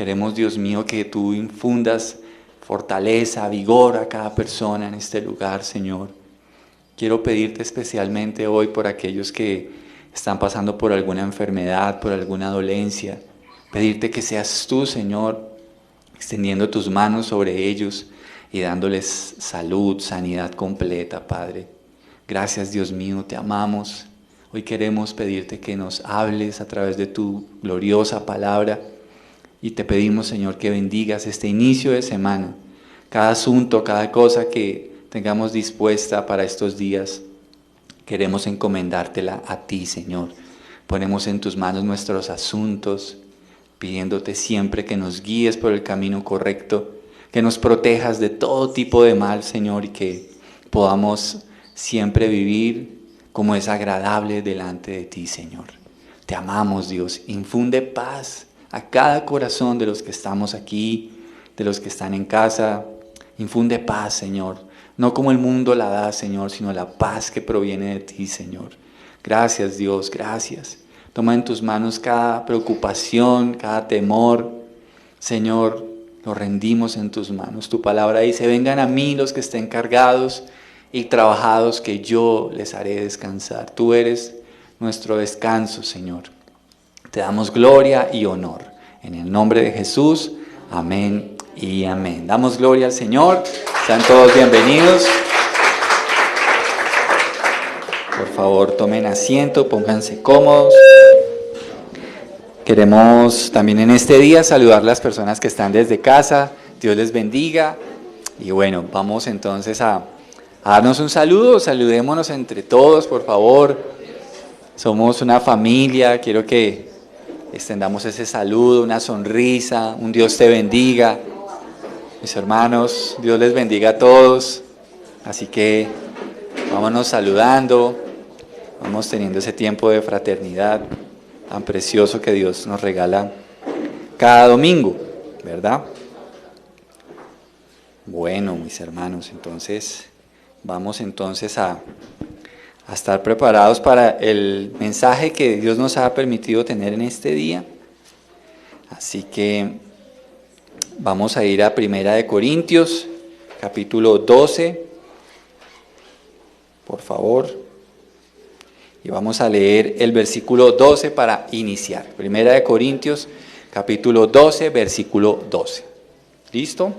Queremos, Dios mío, que tú infundas fortaleza, vigor a cada persona en este lugar, Señor. Quiero pedirte especialmente hoy por aquellos que están pasando por alguna enfermedad, por alguna dolencia. Pedirte que seas tú, Señor, extendiendo tus manos sobre ellos y dándoles salud, sanidad completa, Padre. Gracias, Dios mío, te amamos. Hoy queremos pedirte que nos hables a través de tu gloriosa palabra y te pedimos, Señor, que bendigas este inicio de semana, cada asunto, cada cosa que tengamos dispuesta para estos días. Queremos encomendártela a ti, Señor. Ponemos en tus manos nuestros asuntos, pidiéndote siempre que nos guíes por el camino correcto, que nos protejas de todo tipo de mal, Señor, y que podamos siempre vivir como es agradable delante de ti, Señor. Te amamos, Dios. Infunde paz a cada corazón de los que estamos aquí, de los que están en casa. Infunde paz, Señor. No como el mundo la da, Señor, sino la paz que proviene de ti, Señor. Gracias, Dios, gracias. Toma en tus manos cada preocupación, cada temor. Señor, lo rendimos en tus manos. Tu palabra dice, vengan a mí los que estén cargados y trabajados, que yo les haré descansar. Tú eres nuestro descanso, Señor. Te damos gloria y honor. En el nombre de Jesús, amén y amén. Damos gloria al Señor. Sean todos bienvenidos. Por favor, tomen asiento, pónganse cómodos. Queremos también en este día saludar a las personas que están desde casa. Dios les bendiga. Y bueno, vamos entonces a darnos un saludo. Saludémonos entre todos, por favor. Somos una familia. Quiero que extendamos ese saludo, una sonrisa, un Dios te bendiga. Mis hermanos, Dios les bendiga a todos. Así que vámonos saludando, vamos teniendo ese tiempo de fraternidad tan precioso que Dios nos regala cada domingo, ¿verdad? Bueno, mis hermanos, entonces vamos entonces a estar preparados para el mensaje que Dios nos ha permitido tener en este día. Así que vamos a ir a Primera de Corintios, capítulo 12, por favor. Y vamos a leer el versículo 12 para iniciar. Primera de Corintios, capítulo 12, versículo 12. ¿Listo?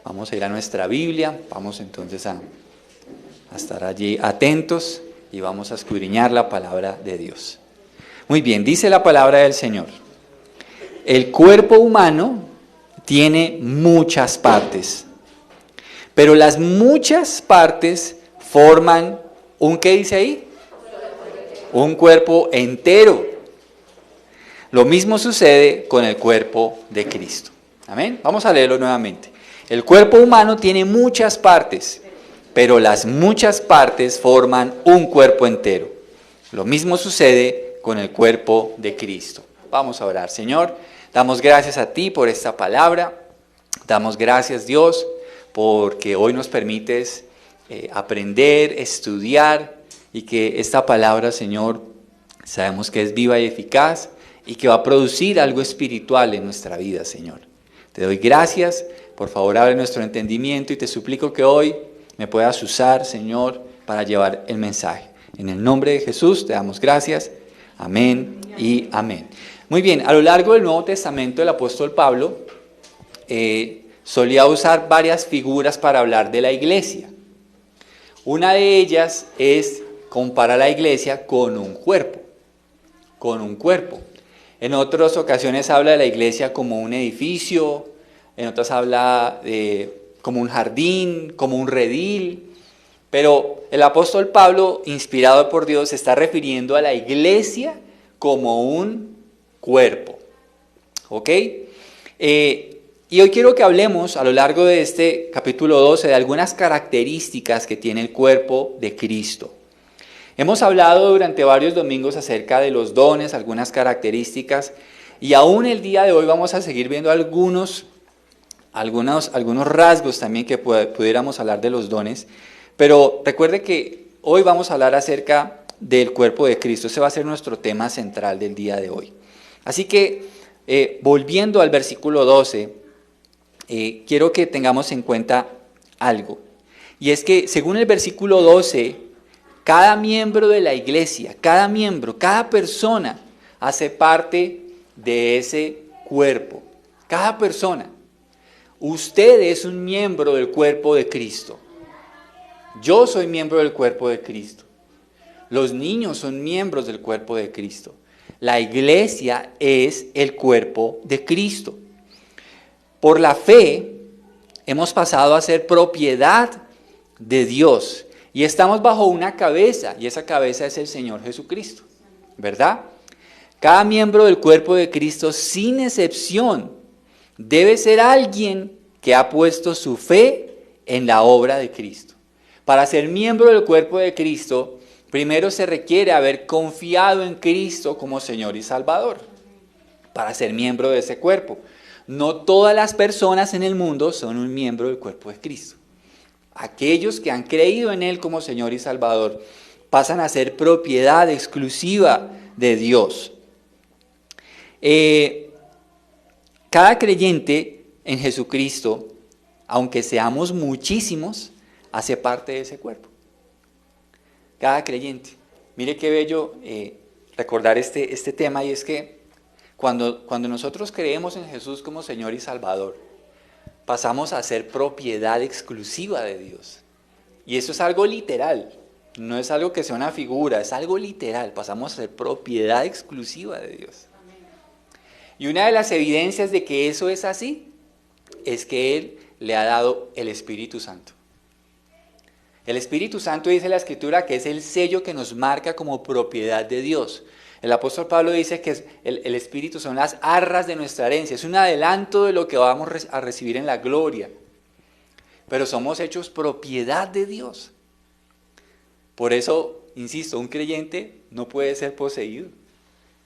Vamos a ir a nuestra Biblia, vamos entonces a estar allí atentos y vamos a escudriñar la palabra de Dios. Muy bien, dice la palabra del Señor. El cuerpo humano tiene muchas partes, pero las muchas partes forman ¿qué dice ahí? Un cuerpo entero. Lo mismo sucede con el cuerpo de Cristo. Amén. Vamos a leerlo nuevamente. El cuerpo humano tiene muchas partes, pero las muchas partes forman un cuerpo entero. Lo mismo sucede con el cuerpo de Cristo. Vamos a orar. Señor, damos gracias a ti por esta palabra. Damos gracias, Dios, porque hoy nos permites aprender, estudiar, y que esta palabra, Señor, sabemos que es viva y eficaz y que va a producir algo espiritual en nuestra vida, Señor. Te doy gracias, por favor abre nuestro entendimiento y te suplico que hoy me puedas usar, Señor, para llevar el mensaje. En el nombre de Jesús te damos gracias. Amén y amén. Muy bien, a lo largo del Nuevo Testamento el apóstol Pablo solía usar varias figuras para hablar de la iglesia. Una de ellas es comparar la iglesia con un cuerpo, En otras ocasiones habla de la iglesia como un edificio, en otras habla como un jardín, como un redil. Pero el apóstol Pablo, inspirado por Dios, se está refiriendo a la iglesia como un cuerpo. ¿Ok? Y hoy quiero que hablemos a lo largo de este capítulo 12 de algunas características que tiene el cuerpo de Cristo. Hemos hablado durante varios domingos acerca de los dones, algunas características, y aún el día de hoy vamos a seguir viendo algunos rasgos también que pudiéramos hablar de los dones. Pero recuerde que hoy vamos a hablar acerca del cuerpo de Cristo. Ese va a ser nuestro tema central del día de hoy. Así que volviendo al versículo 12, quiero que tengamos en cuenta algo. Y es que según el versículo 12, cada miembro de la iglesia, cada miembro, cada persona hace parte de ese cuerpo. Cada persona. Usted es un miembro del cuerpo de Cristo. Yo soy miembro del cuerpo de Cristo. Los niños son miembros del cuerpo de Cristo. La iglesia es el cuerpo de Cristo. Por la fe hemos pasado a ser propiedad de Dios y estamos bajo una cabeza, y esa cabeza es el Señor Jesucristo, ¿verdad? Cada miembro del cuerpo de Cristo, sin excepción, debe ser alguien que ha puesto su fe en la obra de Cristo. Para ser miembro del cuerpo de Cristo, primero se requiere haber confiado en Cristo como Señor y Salvador, para ser miembro de ese cuerpo. No todas las personas en el mundo son un miembro del cuerpo de Cristo. Aquellos que han creído en Él como Señor y Salvador pasan a ser propiedad exclusiva de Dios. Cada creyente en Jesucristo, aunque seamos muchísimos, hace parte de ese cuerpo. Cada creyente. Mire qué bello recordar este tema, y es que cuando nosotros creemos en Jesús como Señor y Salvador, pasamos a ser propiedad exclusiva de Dios. Y eso es algo literal, no es algo que sea una figura, es algo literal, pasamos a ser propiedad exclusiva de Dios. Y una de las evidencias de que eso es así, es que Él le ha dado el Espíritu Santo. El Espíritu Santo, dice la Escritura, que es el sello que nos marca como propiedad de Dios. El apóstol Pablo dice que el Espíritu son las arras de nuestra herencia, es un adelanto de lo que vamos a recibir en la gloria. Pero somos hechos propiedad de Dios. Por eso, insisto, un creyente no puede ser poseído,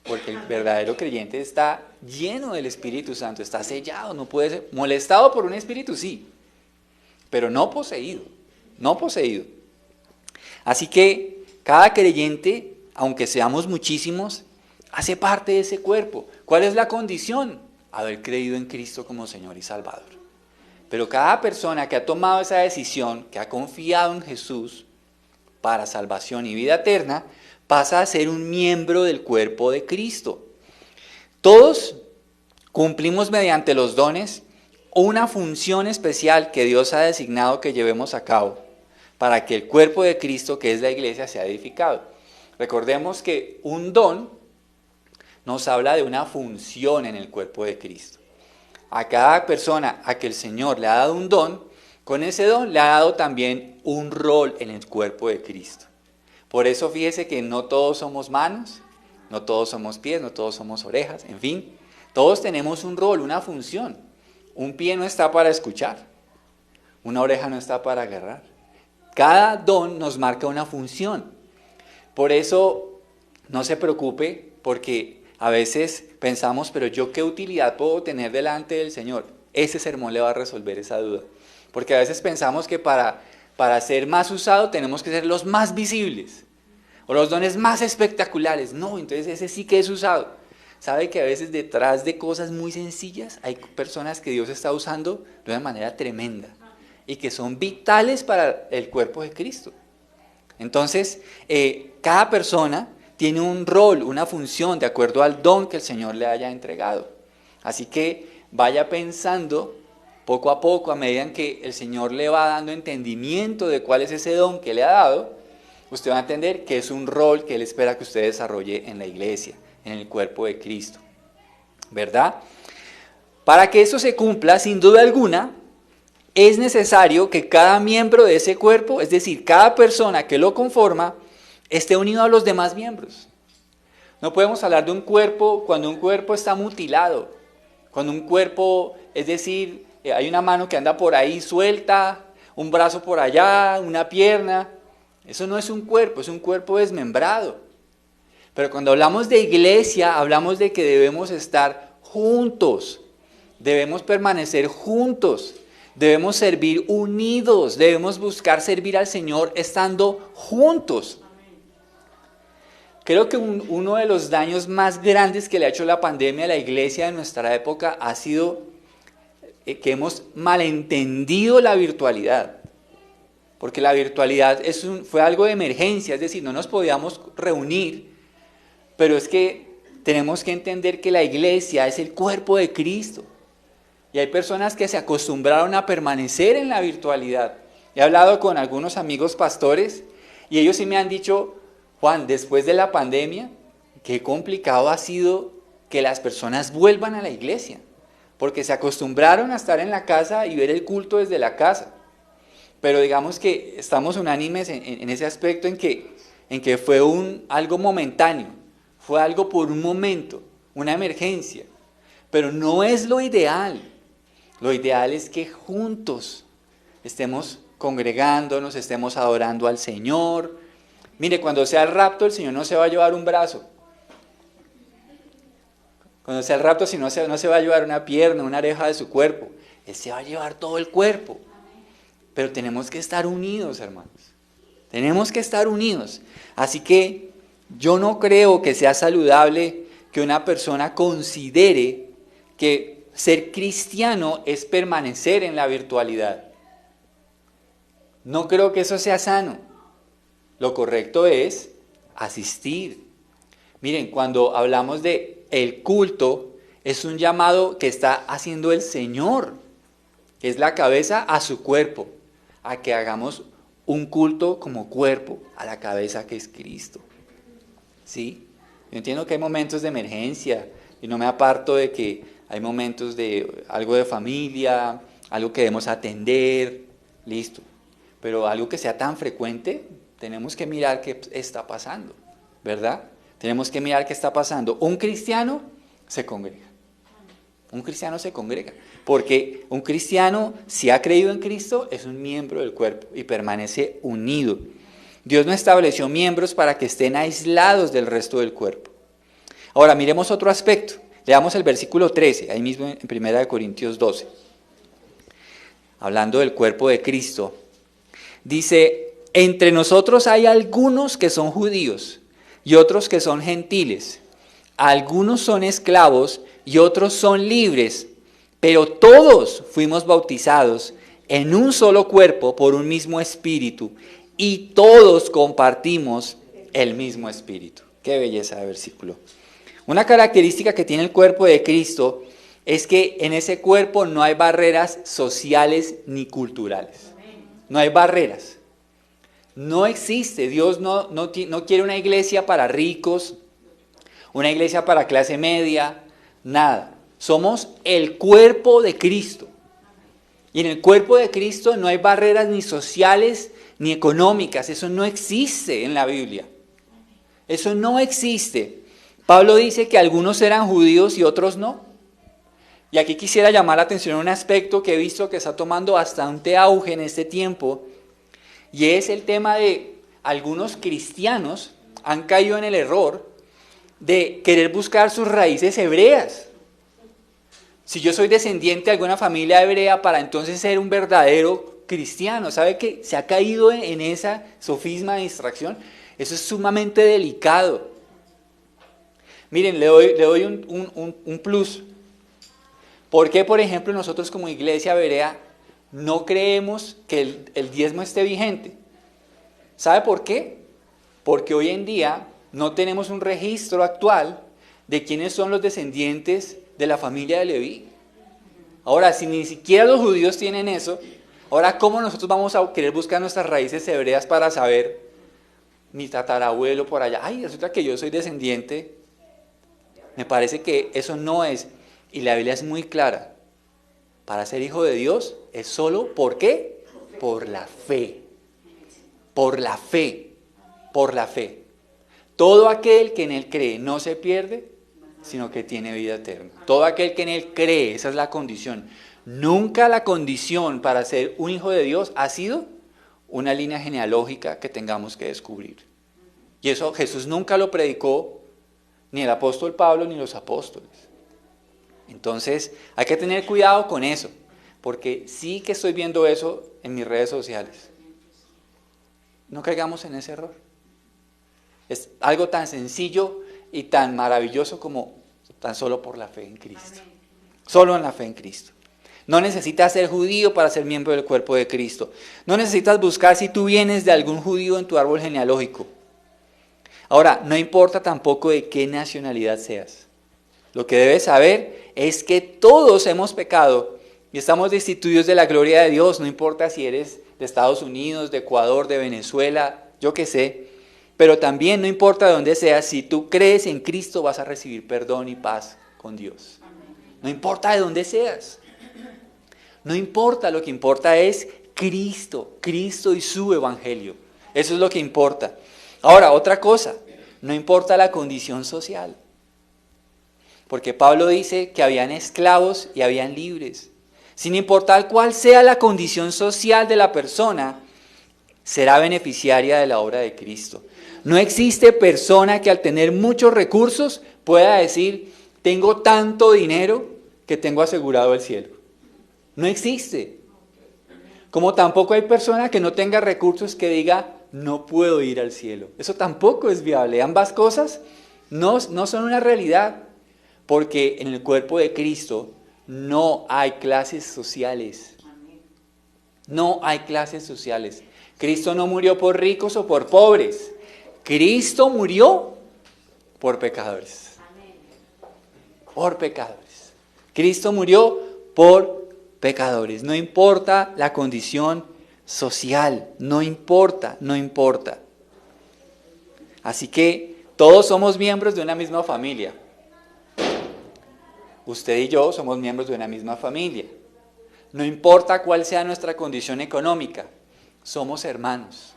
porque el verdadero creyente está lleno del Espíritu Santo, está sellado, no puede ser molestado por un espíritu, sí, pero no poseído, no poseído. Así que cada creyente, aunque seamos muchísimos, hace parte de ese cuerpo. ¿Cuál es la condición? Haber creído en Cristo como Señor y Salvador. Pero cada persona que ha tomado esa decisión, que ha confiado en Jesús para salvación y vida eterna, pasa a ser un miembro del cuerpo de Cristo. Todos cumplimos mediante los dones una función especial que Dios ha designado que llevemos a cabo para que el cuerpo de Cristo, que es la iglesia, sea edificado. Recordemos que un don nos habla de una función en el cuerpo de Cristo. A cada persona a que el Señor le ha dado un don, con ese don le ha dado también un rol en el cuerpo de Cristo. Por eso fíjese que no todos somos manos, no todos somos pies, no todos somos orejas, en fin, todos tenemos un rol, una función. Un pie no está para escuchar, una oreja no está para agarrar. Cada don nos marca una función. Por eso no se preocupe, porque a veces pensamos, pero yo qué utilidad puedo tener delante del Señor. Ese sermón le va a resolver esa duda. Porque a veces pensamos que para ser más usado tenemos que ser los más visibles o los dones más espectaculares. No, entonces ese sí que es usado. ¿Sabe que a veces detrás de cosas muy sencillas hay personas que Dios está usando de una manera tremenda y que son vitales para el cuerpo de Cristo? Entonces, cada persona tiene un rol, una función, de acuerdo al don que el Señor le haya entregado. Así que vaya pensando poco a poco, a medida en que el Señor le va dando entendimiento de cuál es ese don que le ha dado, usted va a entender que es un rol que Él espera que usted desarrolle en la iglesia, en el cuerpo de Cristo, ¿verdad? Para que eso se cumpla, sin duda alguna, es necesario que cada miembro de ese cuerpo, es decir, cada persona que lo conforma, esté unido a los demás miembros. No podemos hablar de un cuerpo cuando un cuerpo está mutilado, cuando un cuerpo, es decir, hay una mano que anda por ahí suelta, un brazo por allá, una pierna. Eso no es un cuerpo desmembrado. Pero cuando hablamos de iglesia, hablamos de que debemos estar juntos, debemos permanecer juntos. Debemos servir unidos, debemos buscar servir al Señor estando juntos. Creo que uno de los daños más grandes que le ha hecho la pandemia a la iglesia de nuestra época ha sido que hemos malentendido la virtualidad. Porque la virtualidad fue algo de emergencia, es decir, no nos podíamos reunir, pero es que tenemos que entender que la iglesia es el cuerpo de Cristo. Y hay personas que se acostumbraron a permanecer en la virtualidad. He hablado con algunos amigos pastores y ellos sí me han dicho, Juan, después de la pandemia, qué complicado ha sido que las personas vuelvan a la iglesia, porque se acostumbraron a estar en la casa y ver el culto desde la casa. Pero digamos que estamos unánimes en ese aspecto en que fue algo momentáneo, fue algo por un momento, una emergencia, pero no es lo ideal. Lo ideal es que juntos estemos congregándonos, estemos adorando al Señor. Mire, cuando sea el rapto, el Señor no se va a llevar un brazo. Cuando sea el rapto, no se va a llevar una pierna, una oreja de su cuerpo. Él se va a llevar todo el cuerpo. Pero tenemos que estar unidos, hermanos. Tenemos que estar unidos. Así que yo no creo que sea saludable que una persona considere que ser cristiano es permanecer en la virtualidad. No creo que eso sea sano. Lo correcto es asistir. Miren, cuando hablamos de el culto, es un llamado que está haciendo el Señor, que es la cabeza a su cuerpo, a que hagamos un culto como cuerpo a la cabeza que es Cristo. ¿Sí? Yo entiendo que hay momentos de emergencia y no me aparto de que hay momentos de algo de familia, algo que debemos atender, listo. Pero algo que sea tan frecuente, tenemos que mirar qué está pasando, ¿verdad? Tenemos que mirar qué está pasando. Un cristiano se congrega. Un cristiano se congrega. Porque un cristiano, si ha creído en Cristo, es un miembro del cuerpo y permanece unido. Dios no estableció miembros para que estén aislados del resto del cuerpo. Ahora, miremos otro aspecto. Leamos el versículo 13, ahí mismo en 1 Corintios 12. Hablando del cuerpo de Cristo. Dice, entre nosotros hay algunos que son judíos y otros que son gentiles. Algunos son esclavos y otros son libres, pero todos fuimos bautizados en un solo cuerpo por un mismo espíritu y todos compartimos el mismo espíritu. Qué belleza de versículo. Una característica que tiene el cuerpo de Cristo es que en ese cuerpo no hay barreras sociales ni culturales. No hay barreras. No existe. Dios no quiere una iglesia para ricos, una iglesia para clase media, nada. Somos el cuerpo de Cristo. Y en el cuerpo de Cristo no hay barreras ni sociales ni económicas. Eso no existe en la Biblia. Eso no existe. Pablo dice que algunos eran judíos y otros no. Y aquí quisiera llamar la atención a un aspecto que he visto que está tomando bastante auge en este tiempo. Y es el tema de algunos cristianos han caído en el error de querer buscar sus raíces hebreas. Si yo soy descendiente de alguna familia hebrea para entonces ser un verdadero cristiano, ¿sabe que se ha caído en esa sofisma de distracción? Eso es sumamente delicado. Miren, le doy un plus. ¿Por qué, por ejemplo, nosotros como iglesia berea no creemos que el diezmo esté vigente? ¿Sabe por qué? Porque hoy en día no tenemos un registro actual de quiénes son los descendientes de la familia de Leví. Ahora, si ni siquiera los judíos tienen eso, ahora ¿cómo nosotros vamos a querer buscar nuestras raíces hebreas para saber mi tatarabuelo por allá? Ay, resulta que yo soy descendiente. Me parece que eso no es, y la Biblia es muy clara. Para ser hijo de Dios es solo, ¿por qué? Por la fe. Por la fe. Por la fe. Todo aquel que en Él cree no se pierde, sino que tiene vida eterna. Todo aquel que en Él cree, esa es la condición. Nunca la condición para ser un hijo de Dios ha sido una línea genealógica que tengamos que descubrir. Y eso Jesús nunca lo predicó, ni el apóstol Pablo, ni los apóstoles. Entonces, hay que tener cuidado con eso, porque sí que estoy viendo eso en mis redes sociales. No caigamos en ese error. Es algo tan sencillo y tan maravilloso como tan solo por la fe en Cristo. Solo en la fe en Cristo. No necesitas ser judío para ser miembro del cuerpo de Cristo. No necesitas buscar si tú vienes de algún judío en tu árbol genealógico. Ahora, no importa tampoco de qué nacionalidad seas. Lo que debes saber es que todos hemos pecado y estamos destituidos de la gloria de Dios. No importa si eres de Estados Unidos, de Ecuador, de Venezuela, yo qué sé. Pero también no importa de dónde seas, si tú crees en Cristo vas a recibir perdón y paz con Dios. No importa de dónde seas. No importa, lo que importa es Cristo y su evangelio. Eso es lo que importa. Ahora, otra cosa, no importa la condición social. Porque Pablo dice que habían esclavos y habían libres. Sin importar cuál sea la condición social de la persona, será beneficiaria de la obra de Cristo. No existe persona que al tener muchos recursos pueda decir, tengo tanto dinero que tengo asegurado el cielo. No existe. Como tampoco hay persona que no tenga recursos que diga, no puedo ir al cielo. Eso tampoco es viable. Ambas cosas no son una realidad. Porque en el cuerpo de Cristo no hay clases sociales. No hay clases sociales. Cristo no murió por ricos o por pobres. Cristo murió por pecadores. Por pecadores. Cristo murió por pecadores. No importa la condición social. No importa. Así que todos somos miembros de una misma familia. Usted y yo somos miembros de una misma familia. No importa cuál sea nuestra condición económica, somos hermanos.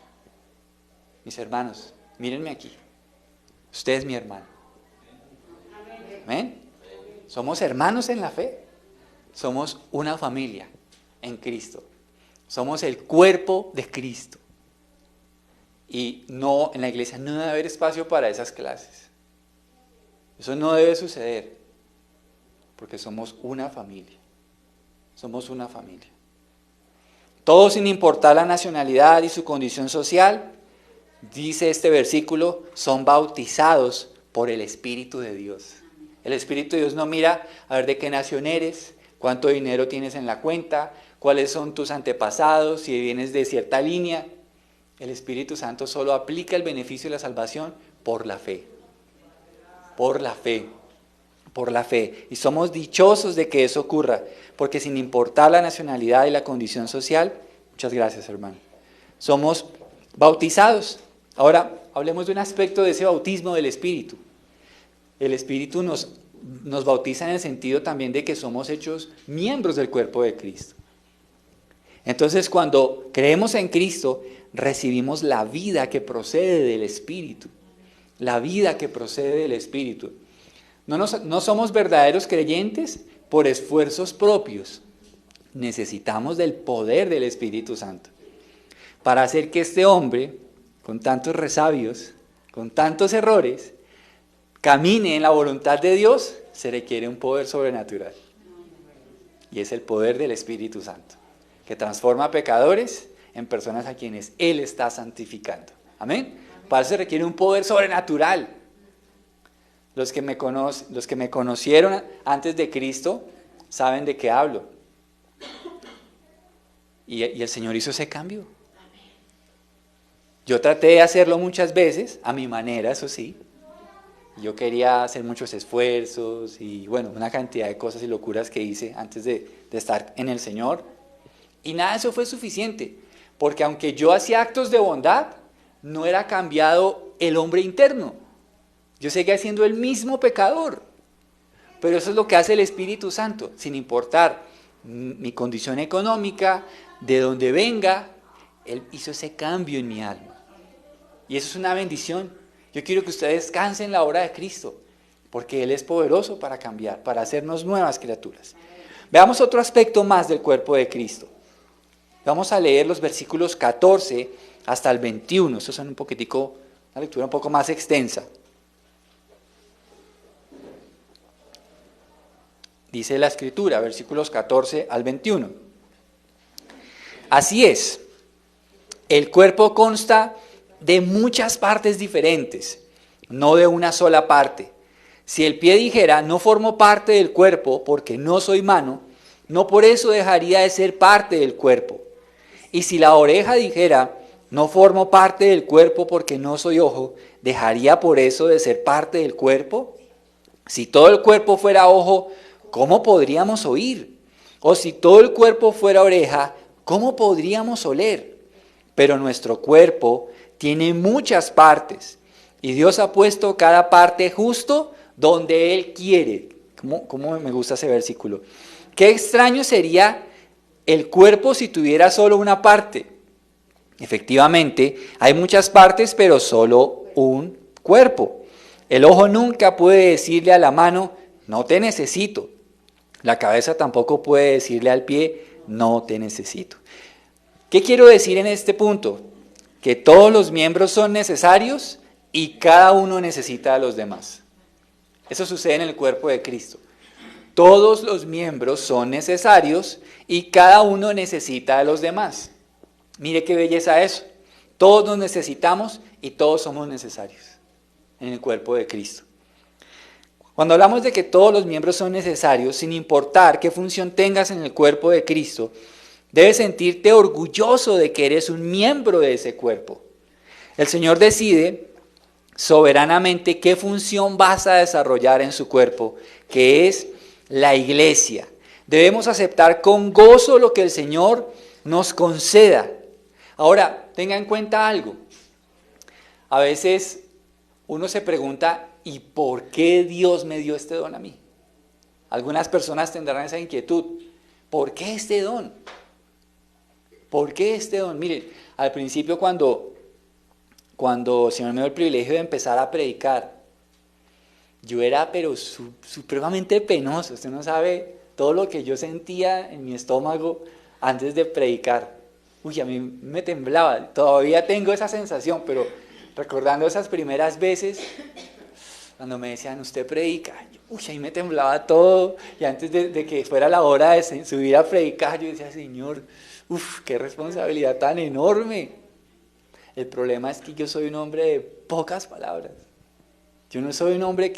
Mis hermanos, mírenme aquí. Usted es mi hermano. ¿Amén? Somos hermanos en la fe. Somos una familia en Cristo. Somos el cuerpo de Cristo. Y no, en la iglesia no debe haber espacio para esas clases. Eso no debe suceder. Porque somos una familia. Somos una familia. Todos, sin importar la nacionalidad y su condición social, dice este versículo, son bautizados por el Espíritu de Dios. El Espíritu de Dios no mira a ver de qué nación eres, cuánto dinero tienes en la cuenta, cuáles son tus antepasados, si vienes de cierta línea. El Espíritu Santo solo aplica el beneficio de la salvación por la fe. Por la fe. Por la fe. Y somos dichosos de que eso ocurra, porque sin importar la nacionalidad y la condición social, muchas gracias, hermano, somos bautizados. Ahora, hablemos de un aspecto de ese bautismo del Espíritu. El Espíritu nos bautiza en el sentido también de que somos hechos miembros del cuerpo de Cristo. Entonces, cuando creemos en Cristo, recibimos la vida que procede del Espíritu. La vida que procede del Espíritu. No somos verdaderos creyentes por esfuerzos propios. Necesitamos del poder del Espíritu Santo. Para hacer que este hombre, con tantos resabios, con tantos errores, camine en la voluntad de Dios, se requiere un poder sobrenatural. Y es el poder del Espíritu Santo, que transforma a pecadores en personas a quienes Él está santificando. Amén. Para eso se requiere un poder sobrenatural. Los que me conocieron antes de Cristo saben de qué hablo. Y el Señor hizo ese cambio. Yo traté de hacerlo muchas veces, a mi manera, eso sí. Yo quería hacer muchos esfuerzos y bueno, una cantidad de cosas y locuras que hice antes de estar en el Señor. Y nada de eso fue suficiente, porque aunque yo hacía actos de bondad, no era cambiado el hombre interno. Yo seguía siendo el mismo pecador. Pero eso es lo que hace el Espíritu Santo, sin importar mi condición económica, de dónde venga, Él hizo ese cambio en mi alma. Y eso es una bendición. Yo quiero que ustedes descansen en la obra de Cristo, porque Él es poderoso para cambiar, para hacernos nuevas criaturas. Veamos otro aspecto más del cuerpo de Cristo. Vamos a leer los versículos 14 hasta el 21. Estos son una lectura un poco más extensa. Dice la Escritura, versículos 14 al 21. Así es, el cuerpo consta de muchas partes diferentes, no de una sola parte. Si el pie dijera, no formo parte del cuerpo porque no soy mano, no por eso dejaría de ser parte del cuerpo. Y si la oreja dijera, no formo parte del cuerpo porque no soy ojo, ¿dejaría por eso de ser parte del cuerpo? Si todo el cuerpo fuera ojo, ¿cómo podríamos oír? O si todo el cuerpo fuera oreja, ¿cómo podríamos oler? Pero nuestro cuerpo tiene muchas partes y Dios ha puesto cada parte justo donde Él quiere. ¿Cómo me gusta ese versículo? Qué extraño sería el cuerpo si tuviera solo una parte. Efectivamente, hay muchas partes, pero solo un cuerpo. El ojo nunca puede decirle a la mano, no te necesito. La cabeza tampoco puede decirle al pie, no te necesito. ¿Qué quiero decir en este punto? Que todos los miembros son necesarios y cada uno necesita a los demás. Eso sucede en el cuerpo de Cristo. Todos los miembros son necesarios y cada uno necesita a los demás. Mire qué belleza eso. Todos nos necesitamos y todos somos necesarios en el cuerpo de Cristo. Cuando hablamos de que todos los miembros son necesarios, sin importar qué función tengas en el cuerpo de Cristo, debes sentirte orgulloso de que eres un miembro de ese cuerpo. El Señor decide soberanamente qué función vas a desarrollar en su cuerpo, que es la iglesia. Debemos aceptar con gozo lo que el Señor nos conceda. Ahora, tenga en cuenta algo. A veces uno se pregunta, ¿y por qué Dios me dio este don a mí? Algunas personas tendrán esa inquietud. ¿Por qué este don? ¿Por qué este don? Miren, al principio cuando el Señor me dio el privilegio de empezar a predicar, yo era pero supremamente penoso. Usted no sabe todo lo que yo sentía en mi estómago antes de predicar. Uy, a mí me temblaba. Todavía tengo esa sensación, pero recordando esas primeras veces, cuando me decían, usted predica, uy, ahí me temblaba todo. Y antes de que fuera la hora de subir a predicar, yo decía, Señor, qué responsabilidad tan enorme. El problema es que yo soy un hombre de pocas palabras. Yo no soy un hombre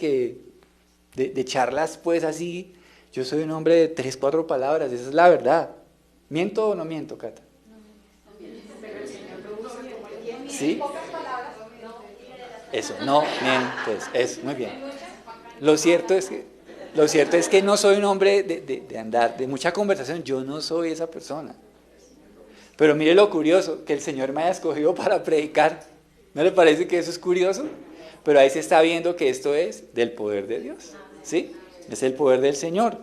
de charlas pues así. Yo soy un hombre de 3, 4 palabras. Esa es la verdad. ¿Miento o no miento, Cata? ¿Sí? Eso, no mientes. Eso, muy bien. Lo cierto es que no soy un hombre de andar, de mucha conversación. Yo no soy esa persona. Pero mire lo curioso, que el Señor me haya escogido para predicar. ¿No le parece que eso es curioso? Pero ahí se está viendo que esto es del poder de Dios, ¿sí? Es el poder del Señor.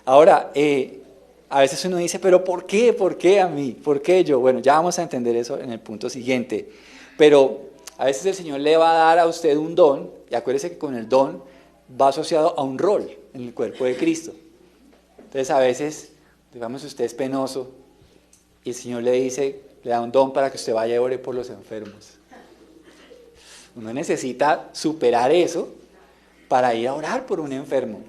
Ahora, a veces uno dice, pero ¿por qué? ¿Por qué a mí? ¿Por qué yo? Bueno, ya vamos a entender eso en el punto siguiente. Pero a veces el Señor le va a dar a usted un don, y acuérdese que con el don va asociado a un rol en el cuerpo de Cristo. Entonces a veces, digamos, usted es penoso, y el Señor le dice, le da un don para que usted vaya y ore por los enfermos. Uno necesita superar eso para ir a orar por un enfermo.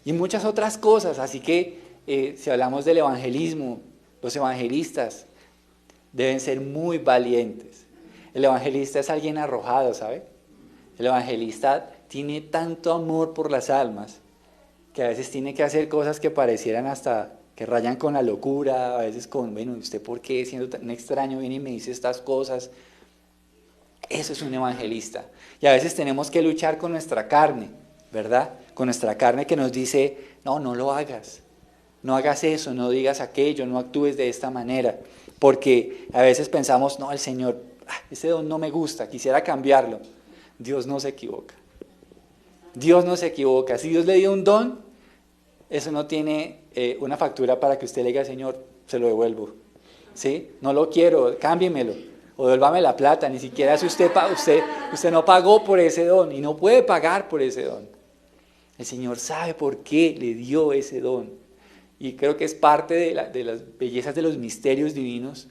Y muchas otras cosas. Así que si hablamos del evangelismo, los evangelistas deben ser muy valientes. El evangelista es alguien arrojado, ¿sabe? El evangelista tiene tanto amor por las almas que a veces tiene que hacer cosas que parecieran hasta que rayan con la locura, a veces con, bueno, ¿usted por qué siendo tan extraño viene y me dice estas cosas? Eso es un evangelista. Y a veces tenemos que luchar con nuestra carne, ¿verdad? Con nuestra carne que nos dice, no lo hagas. No hagas eso, no digas aquello, no actúes de esta manera. Porque a veces pensamos, no, el Señor, ese don no me gusta, quisiera cambiarlo. Dios no se equivoca. Dios no se equivoca. Si Dios le dio un don, eso no tiene una factura para que usted le diga, Señor, se lo devuelvo. ¿Sí? No lo quiero, cámbiemelo. O devuélvame la plata. Ni siquiera si usted no pagó por ese don y no puede pagar por ese don. El Señor sabe por qué le dio ese don. Y creo que es parte de las bellezas de los misterios divinos.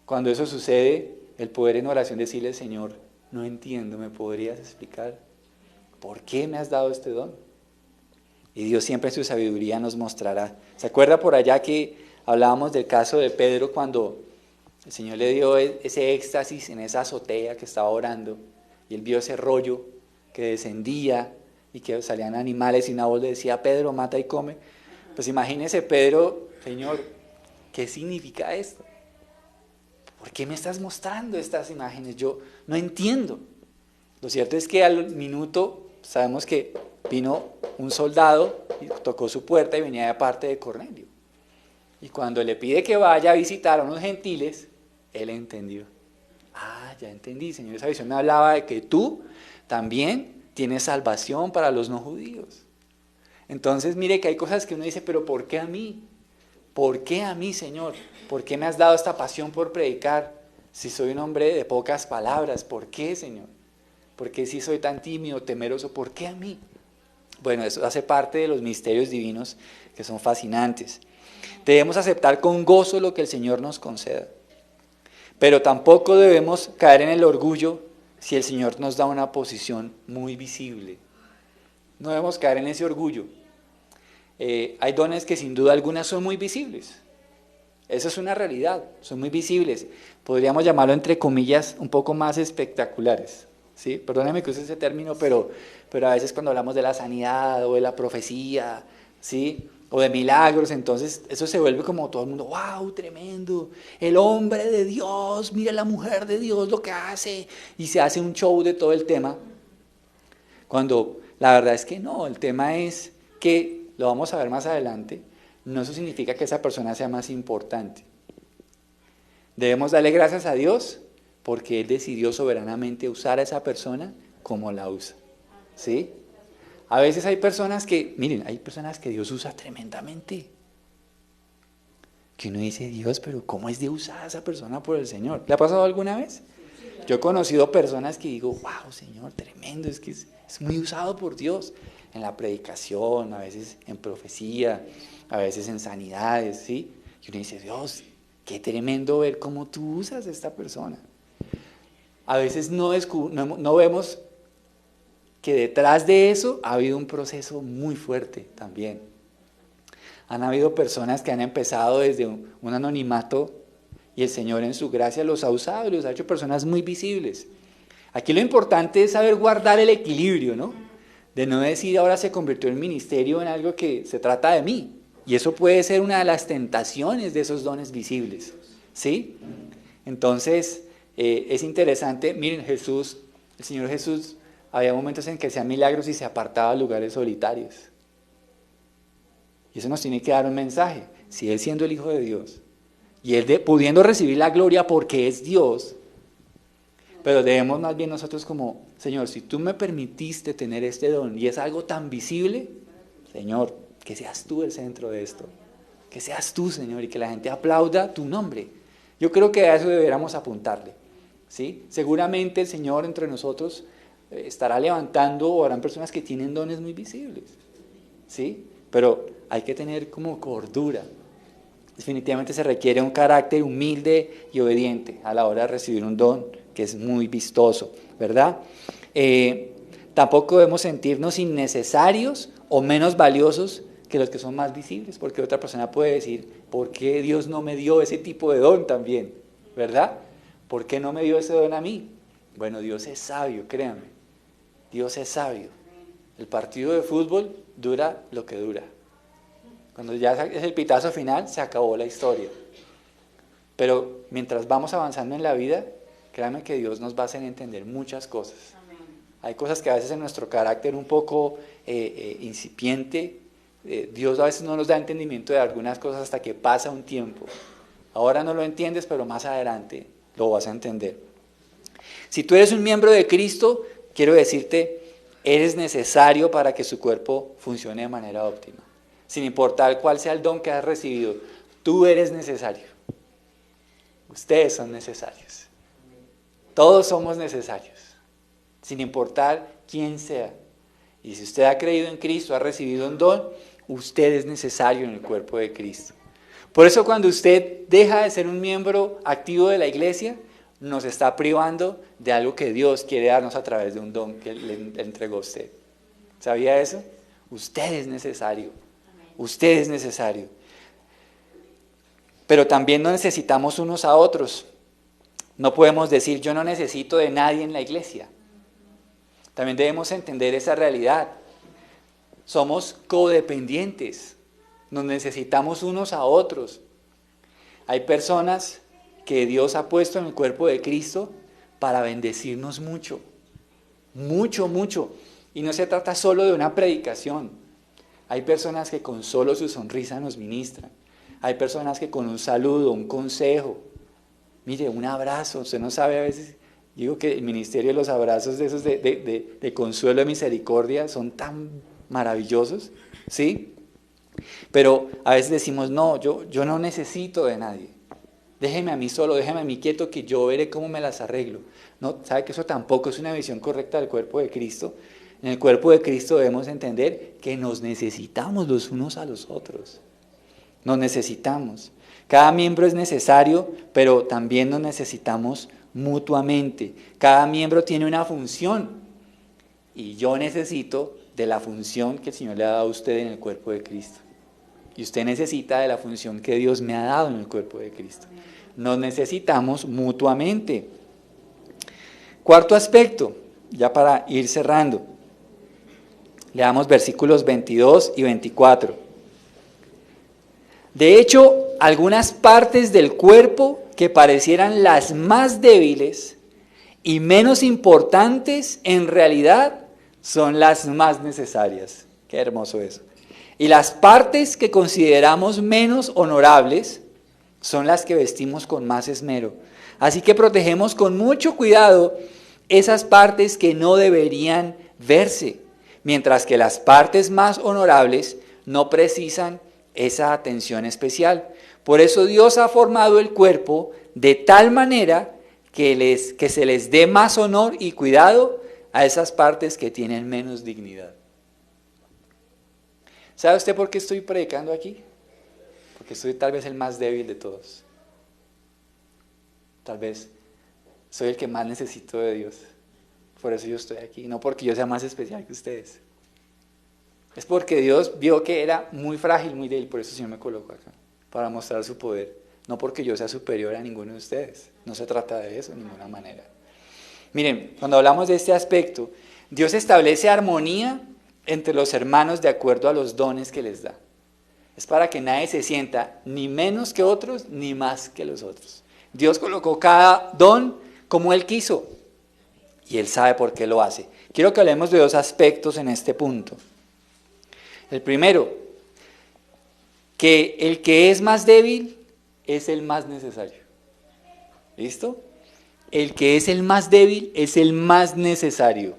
Cuando eso sucede, el poder en oración decirle, Señor, no entiendo, ¿me podrías explicar por qué me has dado este don? Y Dios siempre en su sabiduría nos mostrará. ¿Se acuerda por allá que hablábamos del caso de Pedro cuando El Señor le dio ese éxtasis en esa azotea que estaba orando, y él vio ese rollo que descendía y que salían animales y una voz le decía: Pedro, mata y come. Pues imagínese Pedro: Señor, ¿qué significa esto? ¿Por qué me estás mostrando estas imágenes? Yo no entiendo. Lo cierto es que al minuto sabemos que vino un soldado y tocó su puerta y venía de parte de Cornelio. Y cuando le pide que vaya a visitar a unos gentiles, él entendió. Ah, ya entendí, Señor, esa visión me hablaba de que tú también tienes salvación para los no judíos. Entonces mire que hay cosas que uno dice: pero ¿por qué a mí? ¿Por qué a mí, Señor? ¿Por qué me has dado esta pasión por predicar? Si soy un hombre de pocas palabras, ¿por qué, Señor? ¿Por qué si soy tan tímido, temeroso? ¿Por qué a mí? Bueno, eso hace parte de los misterios divinos que son fascinantes. Debemos aceptar con gozo lo que el Señor nos conceda. Pero tampoco debemos caer en el orgullo si el Señor nos da una posición muy visible. No debemos caer en ese orgullo. Hay dones que sin duda alguna son muy visibles. Eso es una realidad, son muy visibles. Podríamos llamarlo, entre comillas, un poco más espectaculares. ¿Sí? Perdónenme que use ese término, pero a veces cuando hablamos de la sanidad o de la profecía, ¿sí?, o de milagros, entonces eso se vuelve como todo el mundo: ¡wow, tremendo! El hombre de Dios, mira la mujer de Dios lo que hace, y se hace un show de todo el tema, cuando la verdad es que no. El tema es que, lo vamos a ver más adelante, no eso significa que esa persona sea más importante. Debemos darle gracias a Dios porque Él decidió soberanamente usar a esa persona como la usa, ¿sí? A veces hay personas que, miren, hay personas que Dios usa tremendamente. Que uno dice: Dios, pero ¿cómo es de usar a esa persona por el Señor? ¿Le ha pasado alguna vez? Yo he conocido personas que digo: wow, Señor, tremendo, es que es muy usado por Dios. En la predicación, a veces en profecía, a veces en sanidades, ¿sí? Y uno dice: Dios, qué tremendo ver cómo tú usas a esta persona. A veces no vemos que detrás de eso ha habido un proceso muy fuerte también. Han habido personas que han empezado desde un anonimato y el Señor en su gracia los ha usado y los ha hecho personas muy visibles. Aquí lo importante es saber guardar el equilibrio, ¿no? De no decir: ahora se convirtió el ministerio en algo que se trata de mí. Y eso puede ser una de las tentaciones de esos dones visibles, ¿sí? Entonces, es interesante. Miren, Jesús, el Señor Jesús, había momentos en que hacía milagros y se apartaba a lugares solitarios. Y eso nos tiene que dar un mensaje. Si Él, siendo el Hijo de Dios, y Él pudiendo recibir la gloria porque es Dios, pero debemos más bien nosotros como: Señor, si tú me permitiste tener este don y es algo tan visible, Señor, que seas tú el centro de esto. Que seas tú, Señor, y que la gente aplauda tu nombre. Yo creo que a eso deberíamos apuntarle, ¿sí? Seguramente el Señor entre nosotros estará levantando, o habrán personas que tienen dones muy visibles, ¿sí? Pero hay que tener como cordura. Definitivamente se requiere un carácter humilde y obediente a la hora de recibir un don que es muy vistoso, ¿verdad? Tampoco debemos sentirnos innecesarios o menos valiosos que los que son más visibles, porque otra persona puede decir: ¿por qué Dios no me dio ese tipo de don también? ¿Verdad? ¿Por qué no me dio ese don a mí? Bueno, Dios es sabio, créanme. Dios es sabio. El partido de fútbol dura lo que dura. Cuando ya es el pitazo final, se acabó la historia. Pero mientras vamos avanzando en la vida, créanme que Dios nos va a hacer entender muchas cosas. Hay cosas que a veces en nuestro carácter un poco incipiente, Dios a veces no nos da entendimiento de algunas cosas hasta que pasa un tiempo. Ahora no lo entiendes, pero más adelante lo vas a entender. Si tú eres un miembro de Cristo, quiero decirte, eres necesario para que su cuerpo funcione de manera óptima. Sin importar cuál sea el don que has recibido, tú eres necesario. Ustedes son necesarios. Todos somos necesarios, sin importar quién sea. Y si usted ha creído en Cristo, ha recibido un don, usted es necesario en el cuerpo de Cristo. Por eso cuando usted deja de ser un miembro activo de la iglesia, nos está privando de algo que Dios quiere darnos a través de un don que le entregó a usted. ¿Sabía eso? Usted es necesario. Usted es necesario. Pero también nos necesitamos unos a otros. No podemos decir yo no necesito de nadie en la iglesia. También debemos entender esa realidad. Somos codependientes, nos necesitamos unos a otros. Hay personas que Dios ha puesto en el cuerpo de Cristo para bendecirnos mucho, mucho, mucho. Y no se trata solo de una predicación. Hay personas que con solo su sonrisa nos ministran. Hay personas que con un saludo, un consejo, mire, un abrazo, usted no sabe a veces, digo que el ministerio de los abrazos de esos de consuelo, de misericordia, son tan maravillosos, ¿sí? Pero a veces decimos, no, yo no necesito de nadie. Déjeme a mí solo, déjeme a mí quieto que yo veré cómo me las arreglo. No, ¿sabe que eso tampoco es una visión correcta del cuerpo de Cristo? En el cuerpo de Cristo debemos entender que nos necesitamos los unos a los otros. Nos necesitamos. Cada miembro es necesario, pero también nos necesitamos mutuamente. Cada miembro tiene una función y yo necesito de la función que el Señor le ha dado a usted en el cuerpo de Cristo. Y usted necesita de la función que Dios me ha dado en el cuerpo de Cristo. Nos necesitamos mutuamente. Cuarto aspecto, ya para ir cerrando. Leamos versículos 22 y 24. De hecho, algunas partes del cuerpo que parecieran las más débiles y menos importantes, en realidad son las más necesarias. Qué hermoso eso. Y las partes que consideramos menos honorables son las que vestimos con más esmero. Así que protegemos con mucho cuidado esas partes que no deberían verse, mientras que las partes más honorables no precisan esa atención especial. Por eso Dios ha formado el cuerpo de tal manera que se les dé más honor y cuidado a esas partes que tienen menos dignidad. ¿Sabe usted por qué estoy predicando aquí? Porque soy tal vez el más débil de todos. Tal vez soy el que más necesito de Dios. Por eso yo estoy aquí, no porque yo sea más especial que ustedes. Es porque Dios vio que era muy frágil, muy débil, por eso el Señor me colocó acá, para mostrar su poder. No porque yo sea superior a ninguno de ustedes. No se trata de eso de ninguna manera. Miren, cuando hablamos de este aspecto, Dios establece armonía entre los hermanos de acuerdo a los dones que les da. Es para que nadie se sienta ni menos que otros, ni más que los otros. Dios colocó cada don como Él quiso y Él sabe por qué lo hace. Quiero que hablemos de dos aspectos en este punto. El primero, que el que es más débil es el más necesario. ¿Listo? El que es el más débil es el más necesario.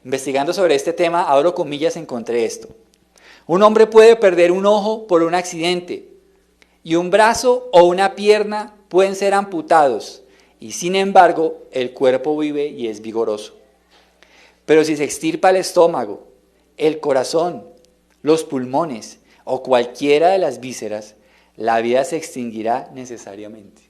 Investigando sobre este tema, abro comillas, encontré esto. Un hombre puede perder un ojo por un accidente y un brazo o una pierna pueden ser amputados y sin embargo el cuerpo vive y es vigoroso. Pero si se extirpa el estómago, el corazón, los pulmones o cualquiera de las vísceras, la vida se extinguirá necesariamente.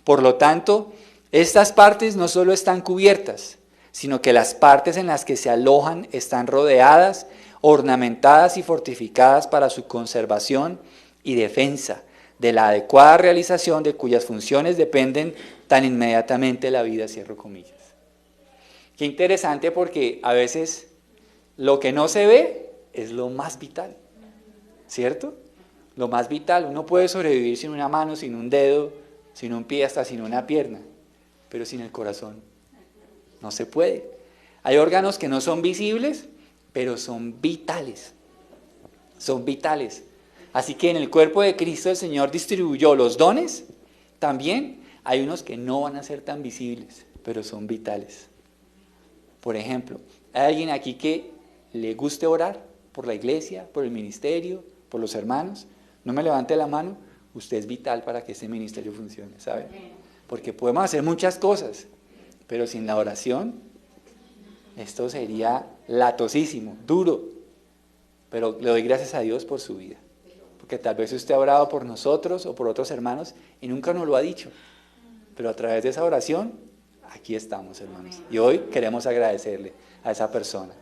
Por lo tanto, estas partes no solo están cubiertas, sino que las partes en las que se alojan están rodeadas, ornamentadas y fortificadas para su conservación y defensa de la adecuada realización de cuyas funciones dependen tan inmediatamente la vida, cierro comillas. Qué interesante, porque a veces lo que no se ve es lo más vital, ¿cierto? Lo más vital. Uno puede sobrevivir sin una mano, sin un dedo, sin un pie, hasta sin una pierna, pero sin el corazón no se puede. Hay órganos que no son visibles, pero son vitales. Son vitales. Así que en el cuerpo de Cristo el Señor distribuyó los dones. También hay unos que no van a ser tan visibles, pero son vitales. Por ejemplo, ¿hay alguien aquí que le guste orar por la iglesia, por el ministerio, por los hermanos? No me levante la mano. Usted es vital para que este ministerio funcione, ¿sabe? Porque podemos hacer muchas cosas, pero sin la oración, esto sería latosísimo, duro. Pero le doy gracias a Dios por su vida. Porque tal vez usted ha orado por nosotros o por otros hermanos y nunca nos lo ha dicho. Pero a través de esa oración, aquí estamos, hermanos. Y hoy queremos agradecerle a esa persona.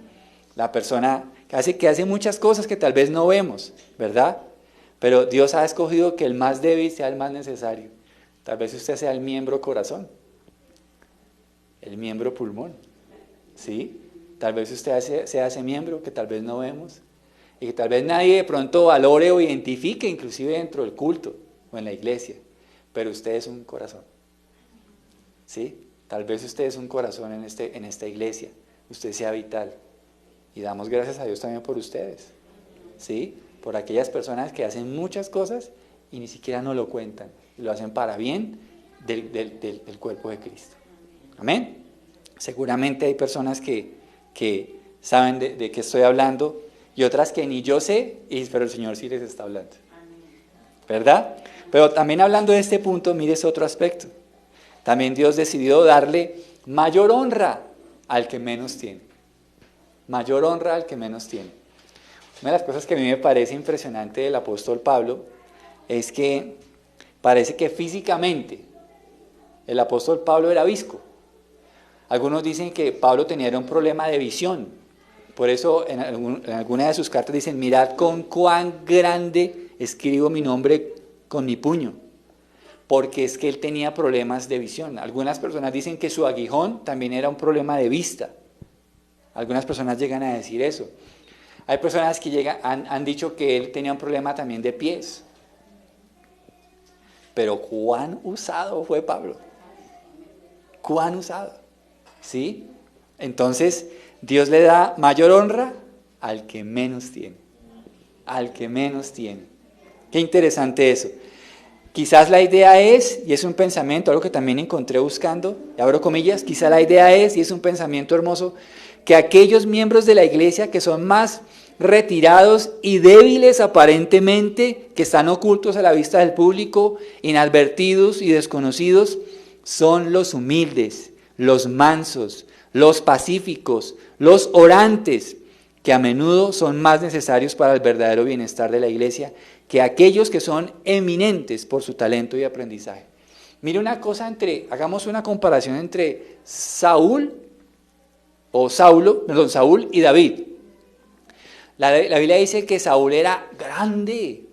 La persona que hace muchas cosas que tal vez no vemos, ¿verdad? Pero Dios ha escogido que el más débil sea el más necesario. Tal vez usted sea el miembro corazón, el miembro pulmón, ¿sí? Tal vez usted sea ese miembro que tal vez no vemos y que tal vez nadie de pronto valore o identifique, inclusive dentro del culto o en la iglesia, pero usted es un corazón, ¿sí? Tal vez usted es un corazón en esta iglesia, usted sea vital y damos gracias a Dios también por ustedes, ¿sí? Por aquellas personas que hacen muchas cosas y ni siquiera nos lo cuentan, y lo hacen para bien del cuerpo de Cristo. Amén. Seguramente hay personas que saben de qué estoy hablando y otras que ni yo sé, pero el Señor sí les está hablando. ¿Verdad? Pero también hablando de este punto, mire ese otro aspecto. También Dios decidió darle mayor honra al que menos tiene. Mayor honra al que menos tiene. Una de las cosas que a mí me parece impresionante del apóstol Pablo es que parece que físicamente el apóstol Pablo era visco. Algunos dicen que Pablo tenía un problema de visión. Por eso en alguna de sus cartas dicen, mirad con cuán grande escribo mi nombre con mi puño. Porque es que él tenía problemas de visión. Algunas personas dicen que su aguijón también era un problema de vista. Algunas personas llegan a decir eso. Hay personas que han dicho que él tenía un problema también de pies. Pero cuán usado fue Pablo. Cuán usado. ¿Sí? Entonces, Dios le da mayor honra al que menos tiene. Al que menos tiene. Qué interesante eso. Quizás la idea es, y es un pensamiento, algo que también encontré buscando, y abro comillas, quizás la idea es, y es un pensamiento hermoso, que aquellos miembros de la iglesia que son más retirados y débiles aparentemente, que están ocultos a la vista del público, inadvertidos y desconocidos, son los humildes, los mansos, los pacíficos, los orantes, que a menudo son más necesarios para el verdadero bienestar de la iglesia que aquellos que son eminentes por su talento y aprendizaje. Mire una cosa hagamos una comparación entre Saúl y David. La Biblia dice que Saúl era grande,